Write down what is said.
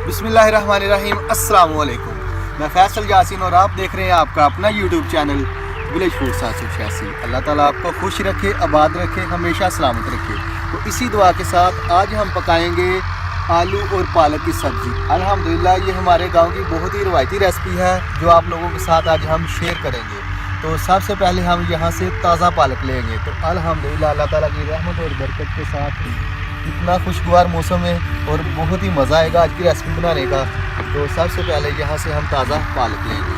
बिस्मिल्लाहिर्रहमानिर्रहीम, अस्सलाम वालेकुम। मैं फैसल यासीन और आप देख रहे हैं आपका अपना यूट्यूब चैनल विलेज फूड 786। अल्लाह ताला आपको खुश रखे, आबाद रखे, हमेशा सलामत रखे। तो इसी दुआ के साथ आज हम पकाएंगे आलू और पालक की सब्ज़ी। अल्हम्दुलिल्लाह ये हमारे गांव की बहुत ही रवायती रेसिपी है जो आप लोगों के साथ आज हम शेयर करेंगे। तो सबसे पहले हम यहाँ से ताज़ा पालक लेंगे। तो अल्हम्दुलिल्लाह अल्लाह ताला की रहमत और बरकत के साथ इतना खुशगवार मौसम है और बहुत ही मज़ा आएगा आज की रेसिपी बनाने का। तो सबसे पहले यहाँ से हम ताज़ा पालक लेंगे।